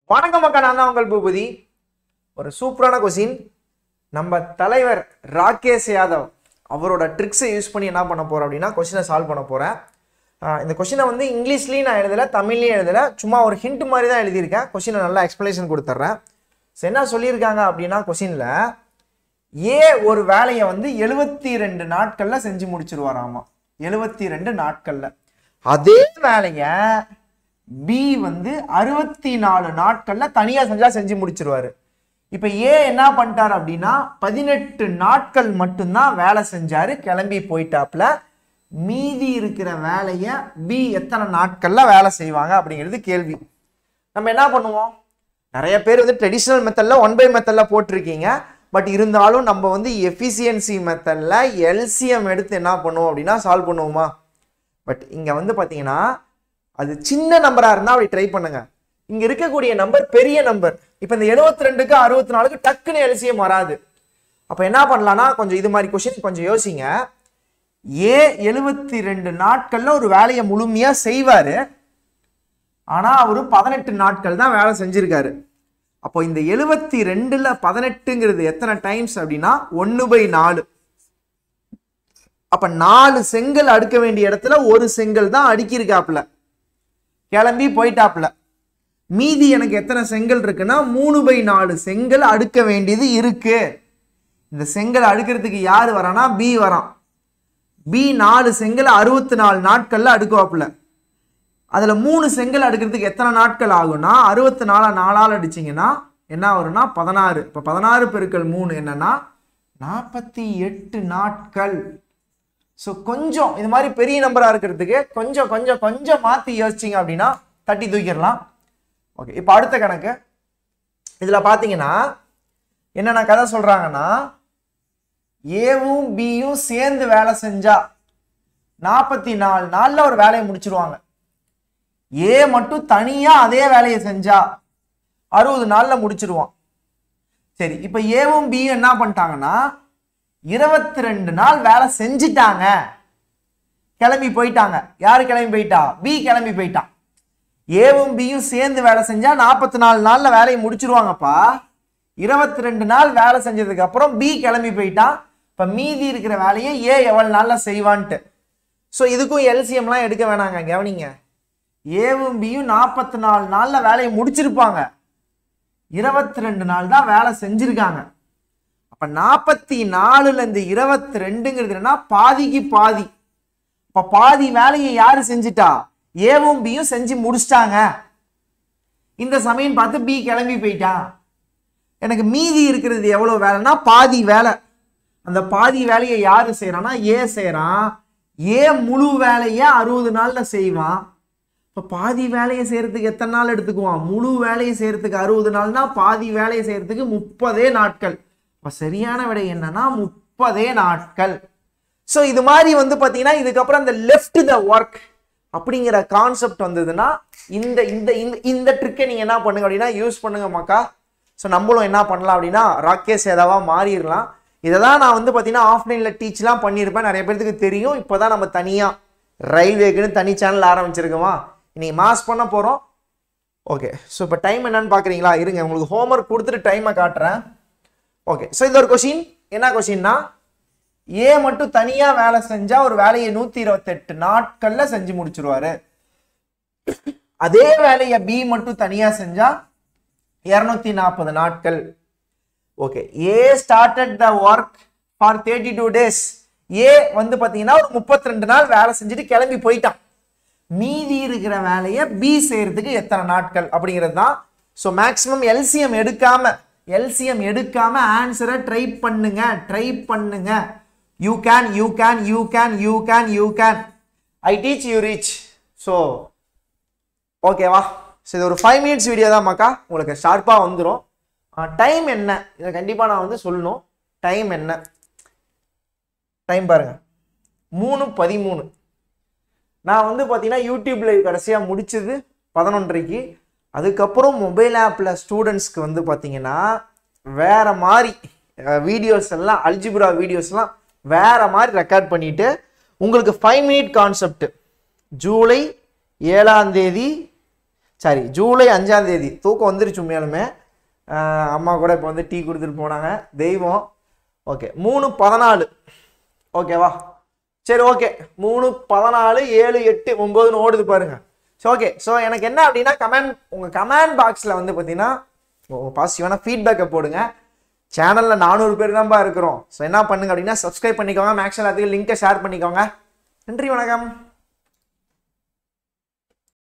வணக்கம் மக்கா, நான் தான் உங்கள் பூபதி. ஒரு சூப்பரான கொஸ்டின். நம்ம தலைவர் ராகேஷ் யாதவ் அவரோட ட்ரிக்ஸை யூஸ் பண்ணி என்ன பண்ண போகிறோம் அப்படின்னா கொஸ்டினை சால்வ் பண்ண போகிறேன். இந்த கொஸ்டினை வந்து இங்கிலீஷ்லேயும் நான் எழுதலை, தமிழ்லேயும் எழுதலை, சும்மா ஒரு ஹிண்ட் மாதிரி தான் எழுதியிருக்கேன். கொஸ்டினை நல்லா எக்ஸ்பிளேஷன் கொடுத்துட்றேன். ஸோ என்ன சொல்லியிருக்காங்க அப்படின்னா கொஸ்டினில் ஏ ஒரு வேலையை வந்து 72 நாட்களில் செஞ்சு முடிச்சிருவாராமா. 72 நாட்களில். அதே வேலையை பி வந்து 64 நாட்கள்ல தனியா செஞ்சு முடிச்சிருவாரு. இப்ப ஏ என்ன பண்ணிட்டாரு அப்படின்னா 18 நாட்கள் மட்டும்தான் வேலை செஞ்சாரு, கிளம்பி போயிட்டாப்ல. மீதி இருக்கிற வேலைய பி எத்தனை நாட்கள்ல வேலை செய்வாங்க அப்படிங்கிறது கேள்வி. நம்ம என்ன பண்ணுவோம், நிறைய பேர் வந்து ட்ரெடிஷனல் மெத்தட்ல 1/by மெத்தட்ல போட்டிருக்கீங்க. பட் இருந்தாலும் நம்ம வந்து எஃபிசியன்சி மெத்தட்ல எல்சிஎம் எடுத்து என்ன பண்ணுவோம் அப்படின்னா சால்வ் பண்ணுவோமா. பட் இங்க வந்து பாத்தீங்கன்னா அது சின்ன நம்பரா இருந்தா அப்படி ட்ரை பண்ணுங்க. இங்க இருக்கக்கூடிய நம்பர் பெரிய நம்பர். இப்ப இந்த 72க்கு 64க்கு டக்குன்னு எல்சிஎம் வராது. அப்ப என்ன பண்ணலாம்னா கொஞ்சம் இது மாதிரி கொஸ்டின் கொஞ்சம் யோசிங்க. ஏ 72 நாட்கள்ல ஒரு வேலையை முழுமையா செய்வாரு, ஆனா அவரு 18 நாட்கள் தான் வேலை செஞ்சிருக்காரு. அப்போ இந்த 72ல 18ங்கிறது எத்தனை டைம்ஸ் அப்படின்னா 1/4. அப்ப 4 செங்கல் அடுக்க வேண்டிய இடத்துல ஒரு செங்கல் தான் அடுக்கியிருக்காப்புல, கிளம்பி போயிட்டாப்புல. மீதி எனக்கு எத்தனை செங்கல் இருக்குன்னா 3/4 செங்கல் அடுக்க வேண்டியது இருக்கு. இந்த செங்கல் அடுக்கிறதுக்கு யாரு வரானா பி வரான். பி 4 செங்கல் 64 நாட்கள்ல அடுக்குவாப்புல. அதுல 3 செங்கல் அடுக்கிறதுக்கு எத்தனை நாட்கள் ஆகும்னா 64 4ஆல் அடிச்சிங்கன்னா என்ன வரும்னா 16. இப்ப 16 பெருக்கல் 3 என்னன்னா 48 நாட்கள். ஸோ கொஞ்சம் இது மாதிரி பெரிய நம்பரா இருக்கிறதுக்கு கொஞ்சம் கொஞ்சம் கொஞ்சம் மாற்றி யோசிச்சிங்க அப்படின்னா தட்டி தூக்கிடலாம். ஓகே, இப்போ அடுத்த கணக்கு. இதில் பார்த்தீங்கன்னா என்னென்ன கதை சொல்கிறாங்கன்னா, ஏவும் பியும் சேர்ந்து வேலை செஞ்சா 44 நாளில் ஒரு வேலையை முடிச்சிருவாங்க. ஏ மட்டும் தனியாக அதே வேலையை செஞ்சா 60 நாளில் முடிச்சிருவான். சரி, இப்போ ஏவும் பியும் என்ன பண்ணிட்டாங்கன்னா 22 நாள் வேலை செஞ்சிட்டாங்க, கிளம்பி போயிட்டாங்க. யாரு கிளம்பி போயிட்டா? பி கிளம்பி போயிட்டான். ஏவும் பியும் சேர்ந்து வேலை செஞ்சா 44 நாள்ல வேலையை முடிச்சிருவாங்கப்பா. 22 நாள் வேலை செஞ்சதுக்கு அப்புறம் பி கிளம்பி போயிட்டான். இப்ப மீதி இருக்கிற வேலையை ஏ எவ்வளவு நாள்ல செய்வான்ட்டு. ஸோ இதுக்கும் எல்சிஎம்லாம் எடுக்க வேணாங்க, கவனிங்க. ஏவும் பியும் 44 நாள்ல வேலையை முடிச்சிருப்பாங்க, 22 நாள் தான் வேலை செஞ்சிருக்காங்க. அப்ப 44ல இருந்து 22ங்கிறது என்னன்னா பாதிக்கு பாதி. இப்ப பாதி வேலையை யாரு செஞ்சிட்டா? ஏவும் பியும் செஞ்சு முடிச்சிட்டாங்க. இந்த சமயம் பார்த்து பி கிளம்பி போயிட்டான். எனக்கு மீதி இருக்கிறது எவ்வளவு வேலைன்னா பாதி வேலை. அந்த பாதி வேலையை யாரு செய்யறான்னா ஏ செய்யறான். ஏ முழு வேலையை 60 நாள்ல செய்வான். இப்ப பாதி வேலையை செய்யறதுக்கு எத்தனை நாள் எடுத்துக்குவான்? முழு வேலையை செய்யறதுக்கு 60 நாள்னா பாதி வேலையை செய்யறதுக்கு 30 நாட்கள். சரியான விடை என்னன்னா 30 நாட்கள். ஸோ இது மாதிரி வந்து பார்த்தீங்கன்னா இதுக்கப்புறம் இந்த லெஃப்ட் த ஒர்க் அப்படிங்கிற கான்செப்ட் வந்ததுன்னா இந்த இந்த இந்த ட்ரிக்கை நீங்க என்ன பண்ணுங்க அப்படின்னா யூஸ் பண்ணுங்க மக்கா. ஸோ நம்மளும் என்ன பண்ணலாம் அப்படின்னா ராகேஷ் யாதவா மாறிடலாம். இதை தான் நான் வந்து பார்த்தீங்கன்னா ஆஃப்லைன்ல டீச்லாம் பண்ணியிருப்பேன், நிறைய பேருக்கு தெரியும். இப்போதான் நம்ம தனியாக ரயில்வேக்குன்னு தனி சேனல் ஆரம்பிச்சிருக்கோமா, இன்னைக்கு மாஸ் பண்ண போகிறோம். ஓகே, ஸோ இப்போ டைம் என்னன்னு பார்க்குறீங்களா? இருங்க, உங்களுக்கு ஹோம்ஒர்க் கொடுத்துட்டு டைமை காட்டுறேன். ஓகே, ஸோ இந்த ஒரு கொஸ்டின் என்ன கொஸ்டின்னா, ஏ மட்டும் தனியா வேலை செஞ்சா ஒரு வேலையை 128 நாட்கள்ல செஞ்சு முடிச்சிருவாரு. அதே வேலையை பி மட்டும் தனியா செஞ்சா 240 நாட்கள். Okay, I started the work for 32 days. ஏ வந்து பாத்தீங்கன்னா ஒரு 32 நாள் வேலை செஞ்சுட்டு கிளம்பி போயிட்டான். மீதி இருக்கிற வேலையை பி செய்யறதுக்கு எத்தனை நாட்கள் அப்படிங்கிறது தான். ஸோ மேக்சிமம் எல்சிஎம் எடுக்காம ஆன்சரை ட்ரை பண்ணுங்க. You can I teach you reach. So ஓகேவா? ஸோ இது ஒரு 5 மினிட்ஸ் வீடியோ தான் மக்கா, உங்களுக்கு ஷார்ப்பாக வந்துடும். டைம் என்ன இதை கண்டிப்பாக நான் வந்து சொல்லணும். டைம் என்ன? டைம் பாருங்க 3:13. நான் வந்து பார்த்தீங்கன்னா யூடியூப்ல கடைசியாக முடிச்சது 11:30க்கு. அதுக்கப்புறம் மொபைல் ஆப்பில் ஸ்டூடெண்ட்ஸ்க்கு வந்து பார்த்தீங்கன்னா வேற மாதிரி வீடியோஸ் எல்லாம், அல்ஜிப்ரா வீடியோஸ்லாம் வேற மாதிரி ரெக்கார்ட் பண்ணிட்டு உங்களுக்கு 5 மினிட் கான்செப்ட் ஜூலை 7ஆம் தேதி சாரி ஜூலை 5ஆம் தேதி. தூக்கம் வந்துருச்சு உண்மையாலுமே. அம்மா கூட இப்போ வந்து டீ கொடுத்துட்டு போனாங்க, தெய்வம். ஓகே 3/14 ஓகேவா? சரி ஓகே 3/14 7 8 9ன்னு ஓடுது பாருங்க. ஸோ ஓகே, ஸோ எனக்கு என்ன அப்படின்னா உங்கள் கமெண்ட் பாக்ஸில் வந்து பார்த்தீங்கன்னா பாசிட்டிவான ஃபீட்பேக்கை போடுங்க. சேனலில் 400 பேர் தான்ப்பா இருக்கிறோம். ஸோ என்ன பண்ணுங்க அப்படின்னா சப்ஸ்கிரைப் பண்ணிக்கோங்க, மேக்ஸில் எல்லாத்துக்கும் லிங்கை ஷேர் பண்ணிக்கோங்க. நன்றி, வணக்கம்.